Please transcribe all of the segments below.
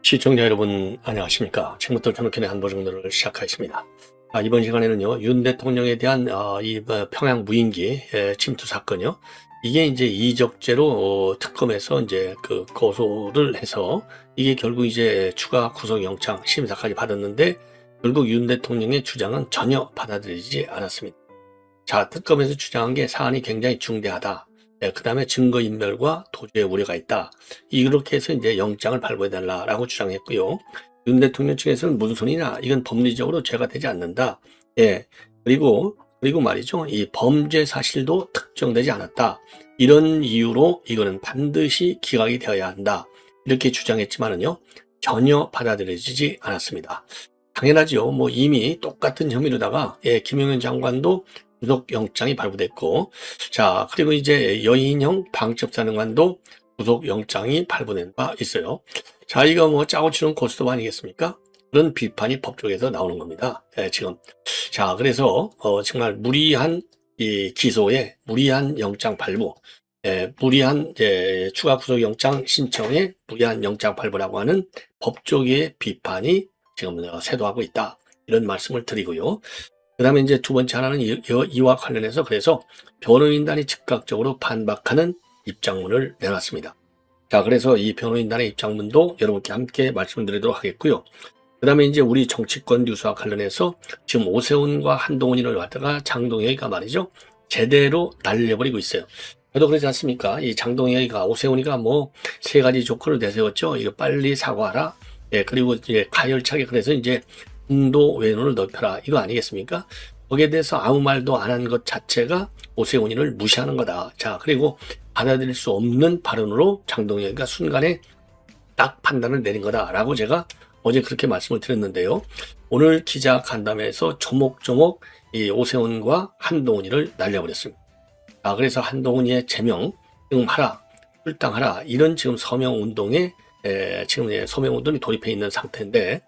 시청자 여러분 안녕하십니까. 지금부터 저녁의 한보정도를 시작하겠습니다. 이번 시간에는요, 윤 대통령에 대한 평양 무인기 침투 사건이요. 이게 이제 이적죄로 특검에서 이제 그 고소를 해서 이게 결국 이제 추가 구속영장 심사까지 받았는데 결국 윤 대통령의 주장은 전혀 받아들이지 않았습니다. 자, 특검에서 주장한 게 사안이 굉장히 중대하다. 그 다음에 증거인멸과 도주의 우려가 있다. 이렇게 해서 이제 영장을 발부해달라라고 주장했고요. 윤 대통령 측에서는 무슨 소리냐? 이건 법리적으로 죄가 되지 않는다. 예. 그리고 말이죠. 이 범죄 사실도 특정되지 않았다. 이런 이유로 이거는 반드시 기각이 되어야 한다. 이렇게 주장했지만은요. 전혀 받아들여지지 않았습니다. 당연하죠. 뭐 이미 똑같은 혐의로다가 김용현 장관도 구속영장이 발부됐고, 자, 그리고 이제 여인형 방첩사령관도 구속영장이 발부된 바 있어요. 자, 이거 뭐 짜고 치는 고스톱 아니겠습니까? 그런 비판이 법 쪽에서 나오는 겁니다. 지금. 자, 그래서 정말 무리한 이 기소에 무리한 영장 발부, 무리한 추가 구속영장 신청에 무리한 영장 발부라고 하는 법 쪽의 비판이 지금 쇄도하고 있다. 이런 말씀을 드리고요. 그 다음에 이제 두 번째 하나는 이와 관련해서 그래서 변호인단이 즉각적으로 반박하는 입장문을 내놨습니다. 자, 그래서 이 변호인단의 입장문도 여러분께 함께 말씀드리도록 하겠고요. 그 다음에 이제 우리 정치권 뉴스와 관련해서 지금 오세훈과 한동훈이를 갖다가 장동혁이가 말이죠. 제대로 날려버리고 있어요. 저도 그러지 않습니까? 이 장동혁이가 오세훈이가 뭐 세 가지 조건을 내세웠죠. 이거 빨리 사과하라. 그리고 이제 가열차게 그래서 이제 중도 외연을 넓혀라. 이거 아니겠습니까? 거기에 대해서 아무 말도 안 한 것 자체가 오세훈이를 무시하는 거다. 자, 그리고 받아들일 수 없는 발언으로 장동혁이가 순간에 딱 판단을 내린 거다라고 제가 어제 그렇게 말씀을 드렸는데요. 오늘 기자 간담회에서 조목조목 이 오세훈과 한동훈이를 날려버렸습니다. 자, 그래서 한동훈이의 제명, 하라, 출당하라 이런 지금 서명운동에 지금 서명운동이 돌입해 있는 상태인데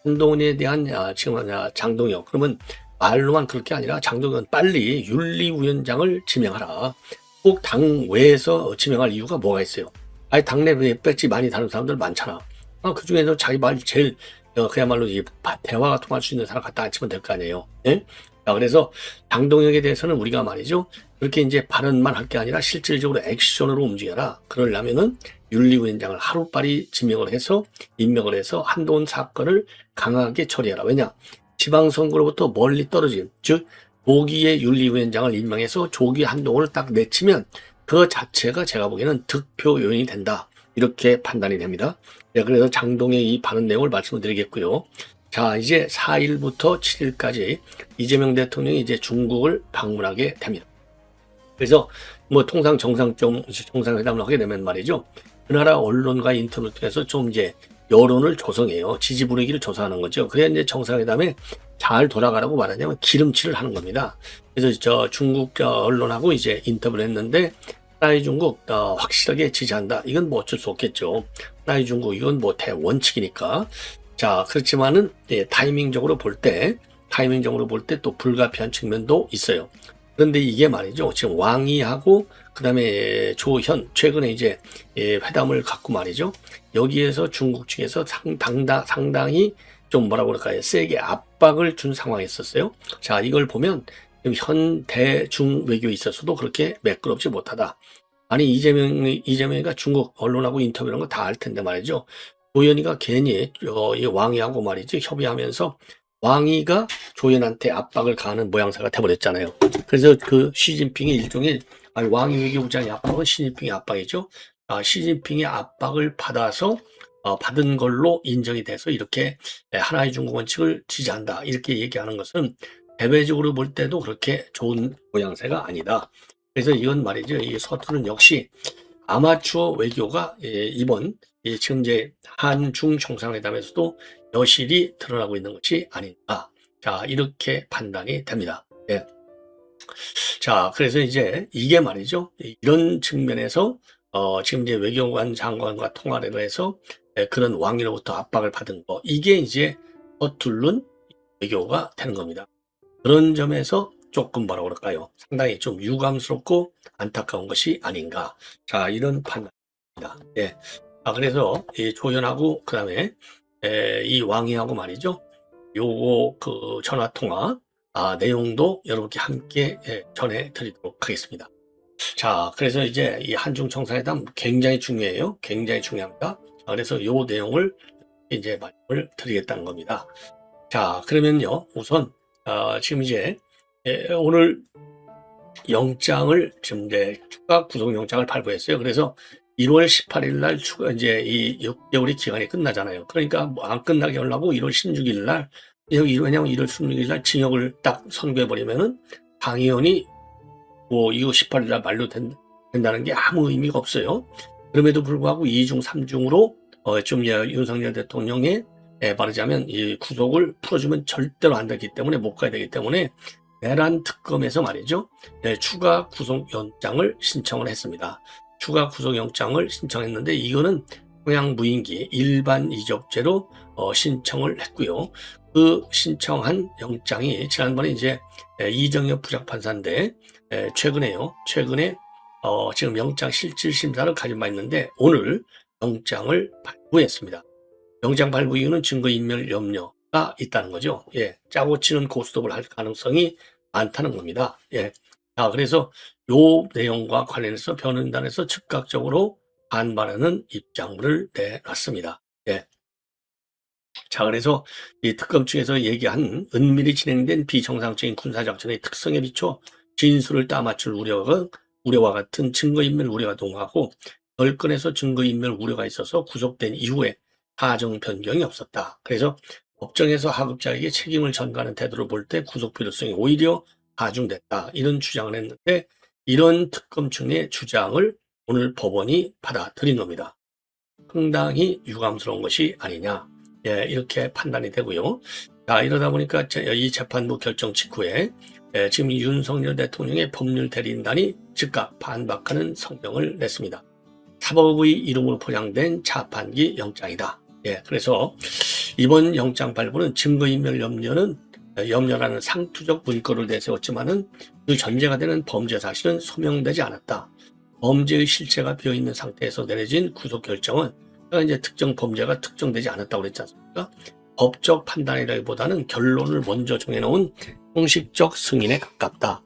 한동훈에 대한 지금 장동혁 그러면 말로만 그럴 게 아니라 장동혁은 빨리 윤리위원장을 지명하라. 꼭 당외에서 지명할 이유가 뭐가 있어요? 아니 당내 배지 많이 다른 사람들 많잖아. 그 중에서 자기 말 제일 그야말로 대화가 통할 수 있는 사람 갖다 앉히면 될 거 아니에요. 예? 자, 그래서 장동혁에 대해서는 우리가 말이죠. 그렇게 이제 발언만 할 게 아니라 실질적으로 액션으로 움직여라. 그러려면은 윤리위원장을 하루빨리 지명을 해서 임명을 해서 한동훈 사건을 강하게 처리해라. 왜냐? 지방선거로부터 멀리 떨어진 즉 조기에 윤리위원장을 임명해서 조기 한동훈을 딱 내치면 그 자체가 제가 보기에는 득표 요인이 된다. 이렇게 판단이 됩니다. 그래서 장동혁의 이 발언 내용을 말씀드리겠고요. 자, 이제 4일부터 7일까지 이재명 대통령이 이제 중국을 방문하게 됩니다. 그래서 뭐 통상 정상회담을 하게 되면 말이죠. 그 나라 언론과 인터뷰를 통해서 좀 이제 여론을 조성해요. 지지 분위기를 조사하는 거죠. 그래야 이제 정상회담에 잘 돌아가라고 말하냐면 기름칠을 하는 겁니다. 그래서 중국 언론하고 이제 인터뷰를 했는데 하나의 중국 확실하게 지지한다. 이건 뭐 어쩔 수 없겠죠. 하나의 중국 이건 뭐 대원칙이니까. 자, 그렇지만은 타이밍적으로 볼 때 또 불가피한 측면도 있어요. 그런데 이게 말이죠. 지금 왕이하고 그다음에 조현 최근에 이제 회담을 갖고 말이죠. 여기에서 중국 측에서 상당히 좀 뭐라고 그럴까요? 세게 압박을 준 상황이었어요. 자, 이걸 보면 현 대중 외교에 있어서도 그렇게 매끄럽지 못하다. 아니 이재명이가 중국 언론하고 인터뷰하는 거 다 알 텐데 말이죠. 조현이가 괜히 이 왕이하고 말이죠. 협의하면서 왕이가 조현한테 압박을 가하는 모양새가 돼버렸잖아요. 그래서 그 시진핑의 일종의 왕이 외교부장의 압박은 시진핑의 압박이죠. 시진핑의 압박을 받아서 받은 걸로 인정이 돼서 이렇게 하나의 중국 원칙을 지지한다. 이렇게 얘기하는 것은 대외적으로 볼 때도 그렇게 좋은 모양새가 아니다. 그래서 이건 말이죠. 이 서투른 역시 아마추어 외교가 이번 지금 이제 한중 정상회담에서도 여실히 드러나고 있는 것이 아닌가. 자, 이렇게 판단이 됩니다. 예. 자, 그래서 이제 이게 말이죠. 이런 측면에서 지금 이제 외교관 장관과 통화를 해서 그런 왕위로부터 압박을 받은 거 이게 이제 서투른 외교가 되는 겁니다. 그런 점에서 조금 뭐라고 그럴까요? 상당히 좀 유감스럽고 안타까운 것이 아닌가. 자, 이런 판단입니다. 예. 그래서 이 조연하고 그다음에 이 왕이하고 말이죠. 요거 그 전화 통화 내용도 여러분께 함께 전해드리도록 하겠습니다. 자, 그래서 이제 이 한중 정상회담 굉장히 중요해요. 굉장히 중요합니다. 그래서 요 내용을 이제 말씀을 드리겠다는 겁니다. 자, 그러면요, 우선 지금 이제 오늘 영장을 지금 이제 추가 구속영장을 발부했어요. 그래서 1월 18일 날 추가 이제 이 6개월의 기간이 끝나잖아요. 그러니까 뭐 안 끝나게 하려고 1월 16일 날 왜냐면 1월 16일 날 징역을 딱 선고해 버리면은 당연히 뭐 이거 18일 날 만료된다는 게 아무 의미가 없어요. 그럼에도 불구하고 2중 3중으로 좀 윤석열 대통령의 말하자면 이 구속을 풀어주면 절대로 안 되기 때문에 못 가야 되기 때문에 내란 특검에서 말이죠. 추가 구속영장을 신청을 했습니다. 추가 구속영장을 신청했는데 이거는 평양 무인기 일반 이적죄로 신청을 했고요. 그 신청한 영장이 지난번에 이제 이정엽 부장판사인데 최근에 지금 영장 실질 심사를 가지고 있는데 오늘 영장을 발부했습니다. 영장 발부 이유는 증거인멸 염려가 있다는 거죠. 짜고 치는 고스톱을 할 가능성이 많다는 겁니다. 그래서 요 내용과 관련해서 변호인단에서 즉각적으로 반발하는 입장문을 내놨습니다. 자, 그래서 이 특검 측에서 얘기한 은밀히 진행된 비정상적인 군사작전의 특성에 비춰 진술을 따맞출 우려와 같은 증거인멸 우려가 동하고 별건에서 증거인멸 우려가 있어서 구속된 이후에 사정 변경이 없었다. 그래서 법정에서 하급자에게 책임을 전가하는 태도를 볼 때 구속 필요성이 오히려 가중됐다. 이런 주장을 했는데 이런 특검 측의 주장을 오늘 법원이 받아들인 겁니다. 상당히 유감스러운 것이 아니냐. 이렇게 판단이 되고요. 자, 이러다 보니까 이 재판부 결정 직후에 지금 윤석열 대통령의 법률 대리인단이 즉각 반박하는 성명을 냈습니다. 사법의 이름으로 포장된 자판기 영장이다. 그래서 이번 영장 발부는 증거인멸 염려라는 상투적 문구를 내세웠지만은 그 전제가 되는 범죄 사실은 소명되지 않았다. 범죄의 실체가 비어있는 상태에서 내려진 구속 결정은 이제 특정 범죄가 특정되지 않았다고 그랬지 않습니까? 법적 판단이라기보다는 결론을 먼저 정해놓은 형식적 승인에 가깝다.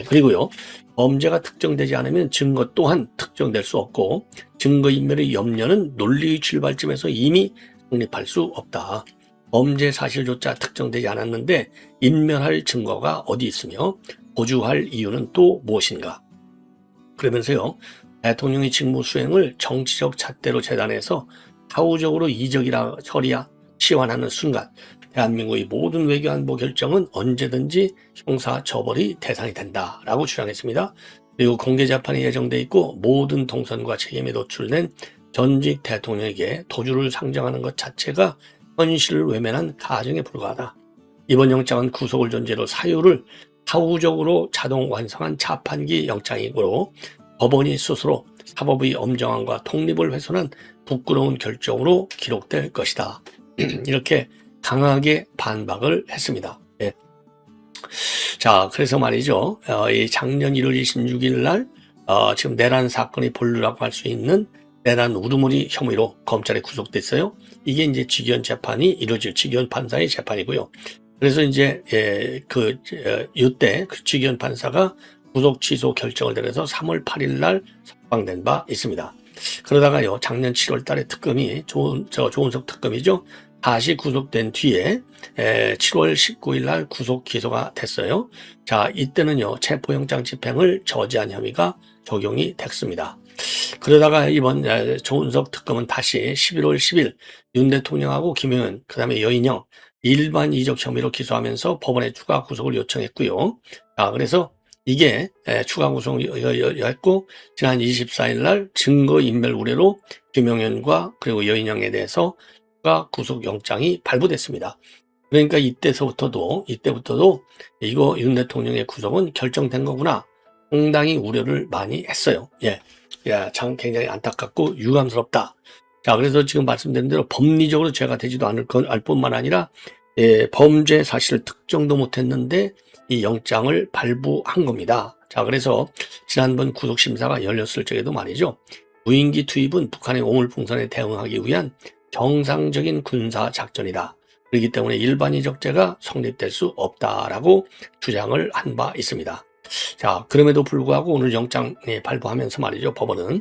그리고요. 범죄가 특정되지 않으면 증거 또한 특정될 수 없고 증거인멸의 염려는 논리의 출발점에서 이미 성립할 수 없다. 범죄 사실조차 특정되지 않았는데 인멸할 증거가 어디 있으며 보주할 이유는 또 무엇인가? 그러면서요. 대통령의 직무 수행을 정치적 잣대로 재단해서 사후적으로 이적이라 치환하는 순간 대한민국의 모든 외교안보 결정은 언제든지 형사처벌이 대상이 된다라고 주장했습니다. 그리고 공개재판이 예정돼 있고 모든 동선과 책임에 노출된 전직 대통령에게 도주를 상정하는 것 자체가 현실을 외면한 가정에 불과하다. 이번 영장은 구속을 전제로 사유를 사후적으로 자동 완성한 자판기 영장이므로 법원이 스스로 사법의 엄정함과 독립을 훼손한 부끄러운 결정으로 기록될 것이다. 이렇게 강하게 반박을 했습니다. 자, 그래서 말이죠. 이 작년 1월 26일 날 지금 내란 사건이 본류라고 할 수 있는 내란 우두머리 혐의로 검찰에 구속됐어요. 이게 이제 직위원 재판이 이루어질 직위원 판사의 재판이고요. 그래서 이제 이때 그 직위원 판사가 구속 취소 결정을 내려서 3월 8일 날 석방된 바 있습니다. 그러다가요, 작년 7월 달에 특검이 조은석 특검이죠. 다시 구속된 뒤에 7월 19일 날 구속 기소가 됐어요. 자, 이때는요, 체포영장 집행을 저지한 혐의가 적용이 됐습니다. 그러다가 이번 조은석 특검은 다시 11월 10일 윤 대통령하고 김용현, 그 다음에 여인영 일반 이적 혐의로 기소하면서 법원에 추가 구속을 요청했고요. 자, 그래서 이게 추가 구속이었고 지난 24일 날 증거인멸 우려로 김용현과 그리고 여인영에 대해서 추가 구속영장이 발부됐습니다. 그러니까 이때부터도 이거 윤 대통령의 구속은 결정된 거구나. 상당히 우려를 많이 했어요. 참 굉장히 안타깝고 유감스럽다. 자, 그래서 지금 말씀드린 대로 법리적으로 죄가 되지도 않을 뿐만 아니라 범죄 사실을 특정도 못했는데 이 영장을 발부한 겁니다. 자, 그래서 지난번 구속심사가 열렸을 적에도 말이죠. 무인기 투입은 북한의 오물풍선에 대응하기 위한 정상적인 군사 작전이다. 그렇기 때문에 일반이적죄가 성립될 수 없다라고 주장을 한 바 있습니다. 자, 그럼에도 불구하고 오늘 영장 발부하면서 말이죠. 법원은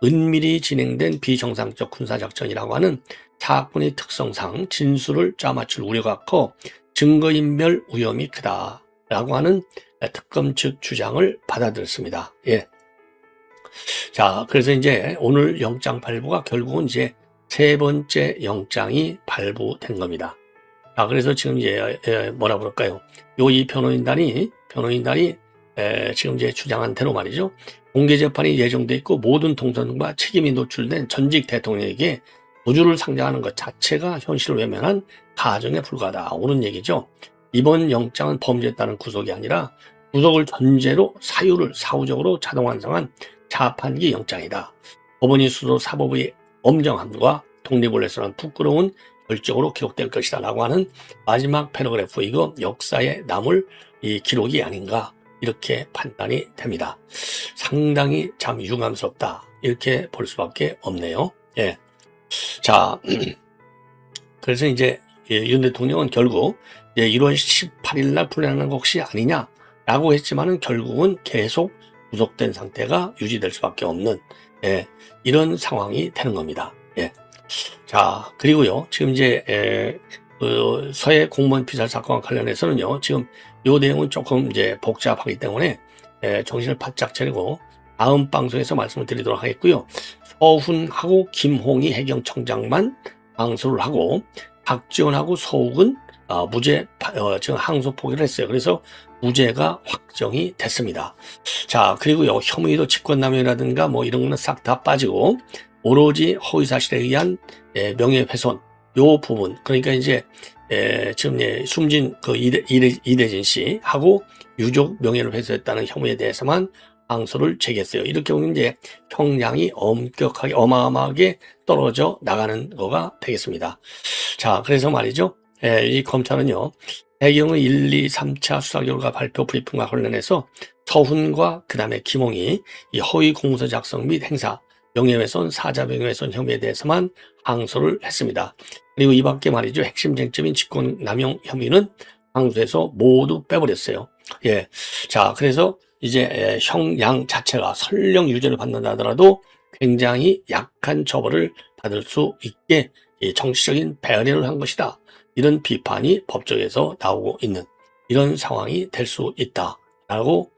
은밀히 진행된 비정상적 군사작전이라고 하는 사건의 특성상 진술을 짜맞출 우려가 커 증거인멸 위험이 크다라고 하는 특검 측 주장을 받아들였습니다. 예. 자, 그래서 이제 오늘 영장 발부가 결국은 이제 세 번째 영장이 발부된 겁니다. 자, 그래서 지금 이제 뭐라 그럴까요? 이 변호인단이 지금 이제 주장한 대로 말이죠. 공개 재판이 예정돼 있고 모든 동선과 책임이 노출된 전직 대통령에게 무죄를 상정하는 것 자체가 현실을 외면한 가정에 불과하다. 옳은 얘기죠. 이번 영장은 범죄에 따른 구속이 아니라 구속을 전제로 사후적으로 자동 완성한 자판기 영장이다. 법원이 수도 사법의 엄정함과 독립을 위해서는 부끄러운 결정으로 기록될 것이다 라고 하는 마지막 패러그래프, 이거 역사에 남을 이 기록이 아닌가 이렇게 판단이 됩니다. 상당히 참 유감스럽다 이렇게 볼 수밖에 없네요. 예. 자, 그래서 이제 윤 대통령은 결국 1월 18일 날 풀려나는 것이 아니냐라고 했지만은 결국은 계속 구속된 상태가 유지될 수밖에 없는 이런 상황이 되는 겁니다. 예. 자, 그리고요, 지금 이제 서해 공무원 피살 사건과 관련해서는요, 지금 요 내용은 조금 이제 복잡하기 때문에 정신을 바짝 차리고 다음 방송에서 말씀을 드리도록 하겠고요. 서훈하고 김홍희 해경청장만 항소를 하고 박지원하고 서욱은 무죄 지금 항소 포기를 했어요. 그래서 무죄가 확정이 됐습니다. 자, 그리고요, 혐의도 직권남용이라든가 뭐 이런 거는 싹 다 빠지고 오로지 허위사실에 의한 명예훼손 요 부분, 그러니까 이제 지금 숨진 그 이대진 씨하고 유족 명예를 훼손했다는 혐의에 대해서만 항소를 제기했어요. 이렇게 보면 이제 형량이 엄격하게 어마어마하게 떨어져 나가는 거가 되겠습니다. 자, 그래서 말이죠. 이 검찰은요, 해경의 1, 2, 3차 수사 결과 발표 브리핑과 관련해서 서훈과 그 다음에 김홍희 이 허위 공문서 작성 및 행사 명예훼손, 사자 명예훼손 혐의에 대해서만 항소를 했습니다. 그리고 이 밖에 말이죠, 핵심 쟁점인 직권남용 혐의는 항소에서 모두 빼버렸어요. 예. 자, 그래서 이제 형량 자체가 설령 유죄를 받는다 하더라도 굉장히 약한 처벌을 받을 수 있게 정치적인 배려를 한 것이다. 이런 비판이 법정에서 나오고 있는 이런 상황이 될 수 있다라고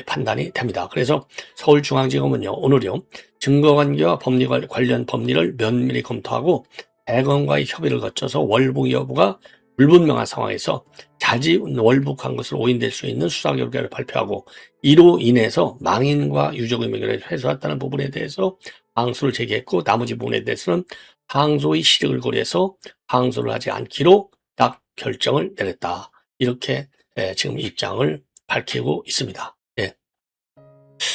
판단이 됩니다. 그래서 서울중앙지검은요, 오늘요, 증거관계와 법리 관련 법리를 면밀히 검토하고 대검과의 협의를 거쳐서 월북 여부가 불분명한 상황에서 자지월북한 것으로 오인될 수 있는 수사 결과를 발표하고 이로 인해서 망인과 유족의 명예를 훼손했다는 부분에 대해서 항소를 제기했고 나머지 부분에 대해서는 항소의 시력을 고려해서 항소를 하지 않기로 딱 결정을 내렸다. 이렇게 지금 입장을 밝히고 있습니다. 예.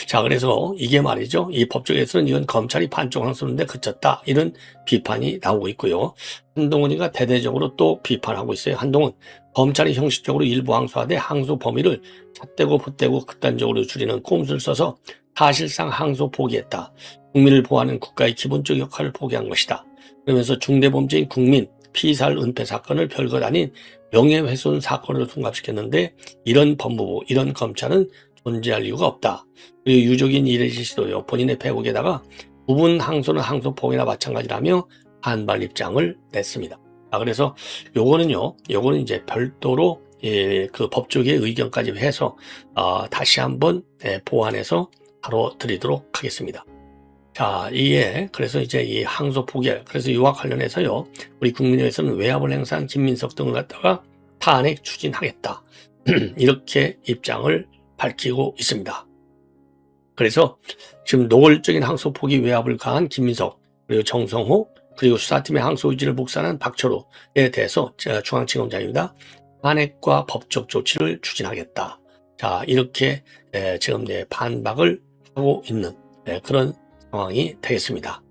자, 그래서 이게 말이죠, 이 법조계에서는 이건 검찰이 반쪽 항소인데 그쳤다 이런 비판이 나오고 있고요. 한동훈이가 대대적으로 또 비판하고 있어요. 한동훈, 검찰이 형식적으로 일부 항소하되 항소 범위를 잣대고 봇대고 극단적으로 줄이는 꼼수를 써서 사실상 항소 포기했다. 국민을 보호하는 국가의 기본적 역할을 포기한 것이다. 그러면서 중대범죄인 국민 피살 은폐 사건을 별것 아닌 명예훼손 사건으로 통합시켰는데 이런 법무부, 이런 검찰은 존재할 이유가 없다. 그리고 유족인 이래진 씨도요, 본인의 배국에다가 부분 항소는 항소 포기나 마찬가지라며 반발 입장을 냈습니다. 그래서 요거는 이제 별도로 그 법조계의 의견까지 해서 다시 한번 보완해서 바로 드리도록 하겠습니다. 자, 이게 그래서 이제 이 항소 포기할, 그래서 이와 관련해서요, 우리 국민의회에서는 외압을 행사한 김민석 등을 갖다가 탄핵 추진하겠다. 이렇게 입장을 밝히고 있습니다. 그래서 지금 노골적인 항소 포기 외압을 가한 김민석, 그리고 정성호, 그리고 수사팀의 항소 의지를 복사한 박철호에 대해서 중앙지검장입니다. 탄핵과 법적 조치를 추진하겠다. 자, 이렇게 지금 반박을 하고 있는 그런 상황이 되겠습니다.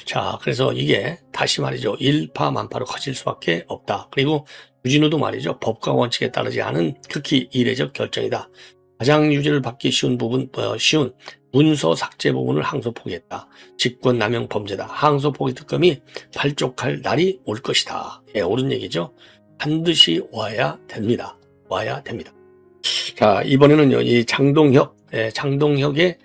자, 그래서 이게 다시 말이죠, 일파만파로 커질 수밖에 없다. 그리고 유진우도 말이죠, 법과 원칙에 따르지 않은 극히 이례적 결정이다. 가장 유죄를 받기 쉬운 쉬운 문서 삭제 부분을 항소 포기했다. 직권남용 범죄다. 항소 포기 특검이 발족할 날이 올 것이다. 예, 옳은 얘기죠. 반드시 와야 됩니다. 와야 됩니다. 자, 이번에는요, 이 장동혁의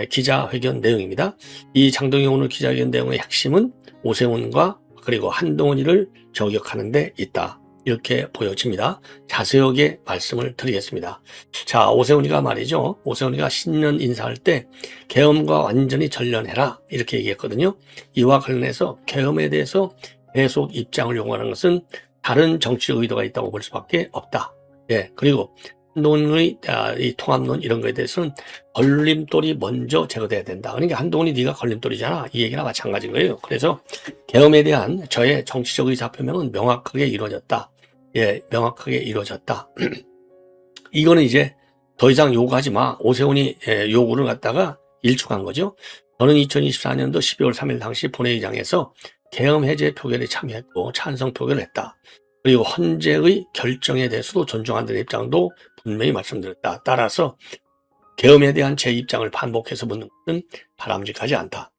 기자회견 내용입니다. 이 장동혁 오늘 기자회견 내용의 핵심은 오세훈과 그리고 한동훈이를 저격하는 데 있다. 이렇게 보여집니다. 자세하게 말씀을 드리겠습니다. 자, 오세훈이가 말이죠. 오세훈이가 신년 인사할 때 계엄과 완전히 전련해라 이렇게 얘기했거든요. 이와 관련해서 계엄에 대해서 계속 입장을 요구하는 것은 다른 정치적 의도가 있다고 볼 수밖에 없다. 예, 그리고 한동훈의 이 통합론 이런 거에 대해서는 걸림돌이 먼저 제거돼야 된다. 그러니까 한동훈이 네가 걸림돌이잖아. 이 얘기나 마찬가지인 거예요. 그래서 계엄에 대한 저의 정치적 의사 표명은 명확하게 이루어졌다. 예, 명확하게 이루어졌다. 이거는 이제 더 이상 요구하지 마. 오세훈이 요구를 갖다가 일축한 거죠. 저는 2024년도 12월 3일 당시 본회의장에서 계엄 해제 표결에 참여했고 찬성 표결을 했다. 그리고 헌재의 결정에 대해서도 존중한다는 입장도 분명히 말씀드렸다. 따라서 계엄에 대한 제 입장을 반복해서 묻는 것은 바람직하지 않다.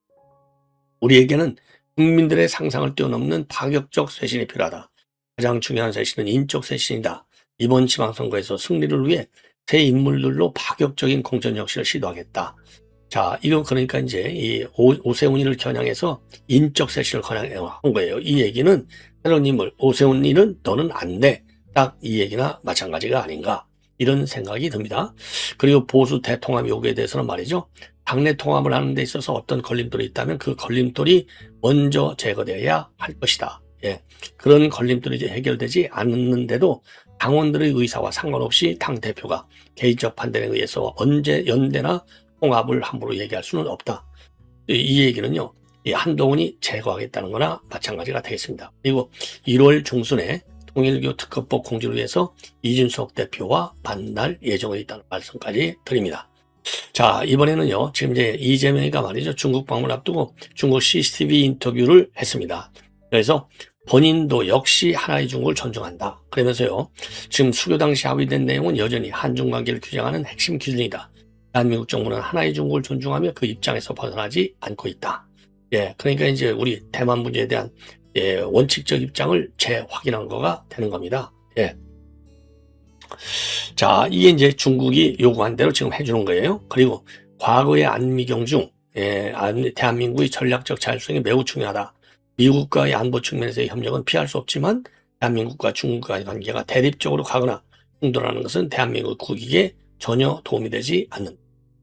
우리에게는 국민들의 상상을 뛰어넘는 파격적 쇄신이 필요하다. 가장 중요한 쇄신은 인적 쇄신이다. 이번 지방선거에서 승리를 위해 새 인물들로 파격적인 공천혁신을 시도하겠다. 자, 이거 그러니까 이제 이 오세훈이를 겨냥해서 인적 쇄신을 겨냥한 거예요. 이 얘기는 새로운 인물, 오세훈이는 너는 안 돼. 딱 이 얘기나 마찬가지가 아닌가. 이런 생각이 듭니다. 그리고 보수 대통합 요구에 대해서는 말이죠. 당내 통합을 하는 데 있어서 어떤 걸림돌이 있다면 그 걸림돌이 먼저 제거되어야 할 것이다. 예, 그런 걸림돌이 이제 해결되지 않는데도 당원들의 의사와 상관없이 당대표가 개인적 판단에 의해서 언제 연대나 통합을 함부로 얘기할 수는 없다. 이 얘기는요, 이 한동훈이 제거하겠다는 거나 마찬가지가 되겠습니다. 그리고 1월 중순에 통일교 특검법 공지를 위해서 이준석 대표와 만날 예정에 있다는 말씀까지 드립니다. 자, 이번에는요, 지금 이제 이재명이가 말이죠, 중국 방문 앞두고 중국 CCTV 인터뷰를 했습니다. 그래서 본인도 역시 하나의 중국을 존중한다. 그러면서요, 지금 수교 당시 합의된 내용은 여전히 한중 관계를 규정하는 핵심 기준이다. 대한민국 정부는 하나의 중국을 존중하며 그 입장에서 벗어나지 않고 있다. 예, 그러니까 이제 우리 대만 문제에 대한 원칙적 입장을 재확인한 거가 되는 겁니다. 예. 자, 이게 이제 중국이 요구한 대로 지금 해주는 거예요. 그리고 과거의 안미경 중 대한민국의 전략적 자율성이 매우 중요하다. 미국과의 안보 측면에서의 협력은 피할 수 없지만 대한민국과 중국과의 관계가 대립적으로 가거나 충돌하는 것은 대한민국 국익에 전혀 도움이 되지 않는다.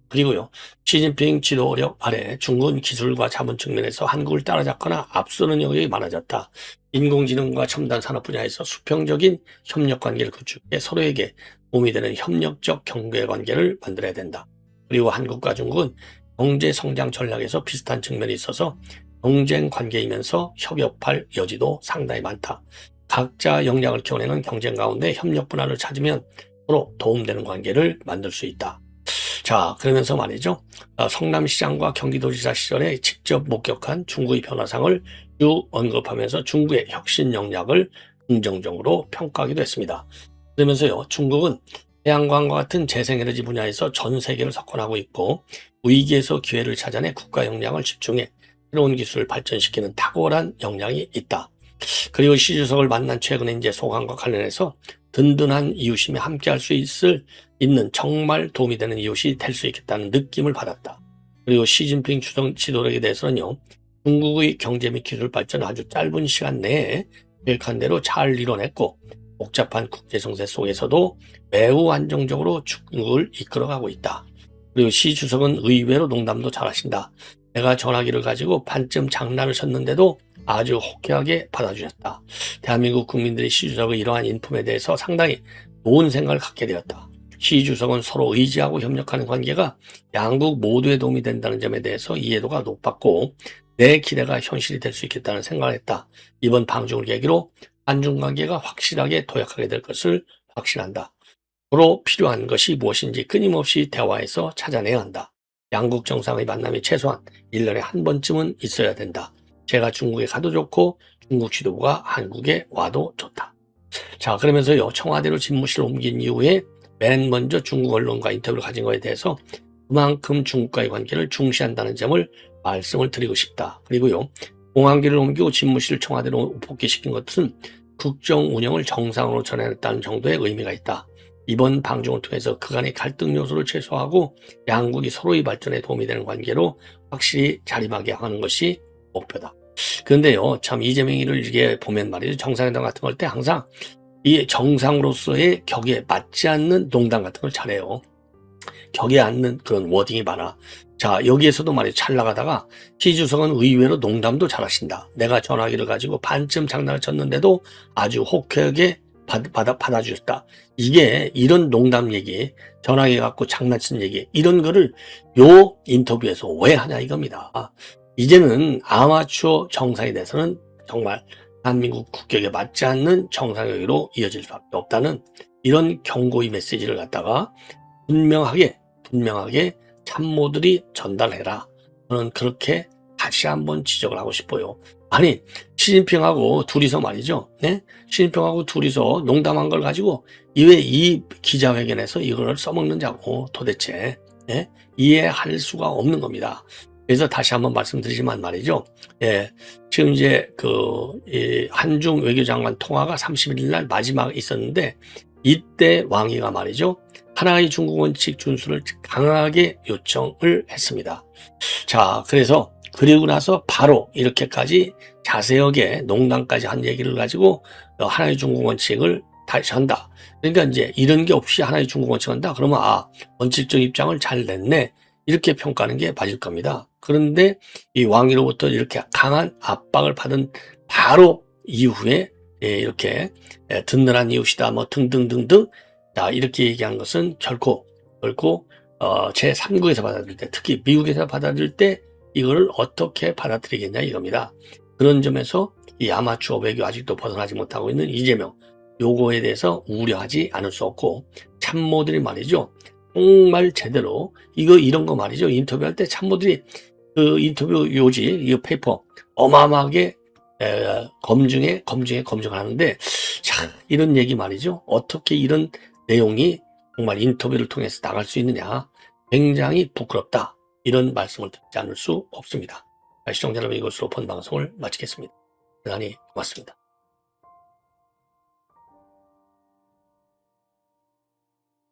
그리고요, 시진핑 지도력 아래 중국은 기술과 자본 측면에서 한국을 따라잡거나 앞서는 영역이 많아졌다. 인공지능과 첨단 산업 분야에서 수평적인 협력 관계를 구축해 서로에게 도움이 되는 협력적 경계 관계를 만들어야 된다. 그리고 한국과 중국은 경제 성장 전략에서 비슷한 측면이 있어서 경쟁 관계이면서 협업할 여지도 상당히 많다. 각자 역량을 키워내는 경쟁 가운데 협력 분야를 찾으면 서로 도움되는 관계를 만들 수 있다. 자, 그러면서 말이죠. 성남시장과 경기도지사 시절에 직접 목격한 중국의 변화상을 쭉 언급하면서 중국의 혁신 역량을 긍정적으로 평가하기도 했습니다. 그러면서요, 중국은 태양광과 같은 재생에너지 분야에서 전 세계를 석권하고 있고 위기에서 기회를 찾아내 국가 역량을 집중해 새로운 기술을 발전시키는 탁월한 역량이 있다. 그리고 시 주석을 만난 최근에 이제 소감과 관련해서 든든한 이웃임에 함께할 수 있는 정말 도움이 되는 이웃이 될 수 있겠다는 느낌을 받았다. 그리고 시진핑 주석 지도력에 대해서는요, 중국의 경제 및 기술 발전을 아주 짧은 시간 내에 계획한 대로 잘 이뤄냈고 복잡한 국제 정세 속에서도 매우 안정적으로 중국을 이끌어가고 있다. 그리고 시 주석은 의외로 농담도 잘하신다. 내가 전화기를 가지고 반쯤 장난을 쳤는데도 아주 호쾌하게 받아주셨다. 대한민국 국민들이 시 주석의 이러한 인품에 대해서 상당히 좋은 생각을 갖게 되었다. 시 주석은 서로 의지하고 협력하는 관계가 양국 모두에 도움이 된다는 점에 대해서 이해도가 높았고 내 기대가 현실이 될 수 있겠다는 생각을 했다. 이번 방중을 계기로 한중 관계가 확실하게 도약하게 될 것을 확신한다. 서로 필요한 것이 무엇인지 끊임없이 대화해서 찾아내야 한다. 양국 정상의 만남이 최소한 1년에 한 번쯤은 있어야 된다. 제가 중국에 가도 좋고 중국 지도부가 한국에 와도 좋다. 자, 그러면서요, 청와대로 집무실을 옮긴 이후에 맨 먼저 중국 언론과 인터뷰를 가진 것에 대해서 그만큼 중국과의 관계를 중시한다는 점을 말씀을 드리고 싶다. 그리고요, 공항기를 옮기고 집무실을 청와대로 복귀시킨 것은 국정 운영을 정상으로 전해냈다는 정도의 의미가 있다. 이번 방중을 통해서 그간의 갈등 요소를 최소화하고 양국이 서로의 발전에 도움이 되는 관계로 확실히 자리매게 하는 것이 목표다. 그런데요, 참 이재명이를 이게 보면 말이죠, 정상회담 같은 걸 때 항상 이 정상으로서의 격에 맞지 않는 농담 같은 걸 잘해요. 격에 않는 그런 워딩이 많아. 자, 여기에서도 말이죠, 잘 나가다가 시주석은 의외로 농담도 잘하신다. 내가 전화기를 가지고 반쯤 장난을 쳤는데도 아주 호쾌하게 받아주셨다. 이게 이런 농담 얘기, 전화기 갖고 장난친 얘기, 이런 거를 요 인터뷰에서 왜 하냐 이겁니다. 이제는 아마추어 정상에 대해서는 정말 대한민국 국격에 맞지 않는 정상회의로 이어질 수밖에 없다는 이런 경고의 메시지를 갖다가 분명하게 참모들이 전달해라. 저는 그렇게 다시 한번 지적을 하고 싶어요. 아니, 시진핑하고 둘이서 말이죠. 네? 시진핑하고 둘이서 농담한 걸 가지고 왜 이 기자회견에서 이걸 써먹는냐고 도대체. 네? 이해할 수가 없는 겁니다. 그래서 다시 한번 말씀드리지만 말이죠. 예, 지금 이제 한중 외교장관 통화가 31일 날 마지막 있었는데 이때 왕이가 말이죠, 하나의 중국 원칙 준수를 강하게 요청을 했습니다. 자, 그래서 그리고 나서 바로 이렇게까지 자세하게 농담까지 한 얘기를 가지고 하나의 중국 원칙을 다시 한다. 그러니까 이제 이런 게 없이 하나의 중국 원칙 한다. 그러면 원칙적 입장을 잘 냈네. 이렇게 평가하는 게 맞을 겁니다. 그런데 이 왕위로부터 이렇게 강한 압박을 받은 바로 이후에 이렇게 든든한 이웃이다 뭐 등등등등 이렇게 얘기한 것은 결코 제3국에서 받아들일 때, 특히 미국에서 받아들일 때 이거를 어떻게 받아들이겠냐 이겁니다. 그런 점에서 이 아마추어 외교 아직도 벗어나지 못하고 있는 이재명, 요거에 대해서 우려하지 않을 수 없고, 참모들이 말이죠, 정말 제대로 이런 거 말이죠, 인터뷰할 때 참모들이 그 인터뷰 요지, 이 페이퍼 어마어마하게 검증을 하는데, 참 이런 얘기 말이죠, 어떻게 이런 내용이 정말 인터뷰를 통해서 나갈 수 있느냐, 굉장히 부끄럽다, 이런 말씀을 듣지 않을 수 없습니다. 시청자 여러분, 이것으로 본 방송을 마치겠습니다. 대단히 고맙습니다.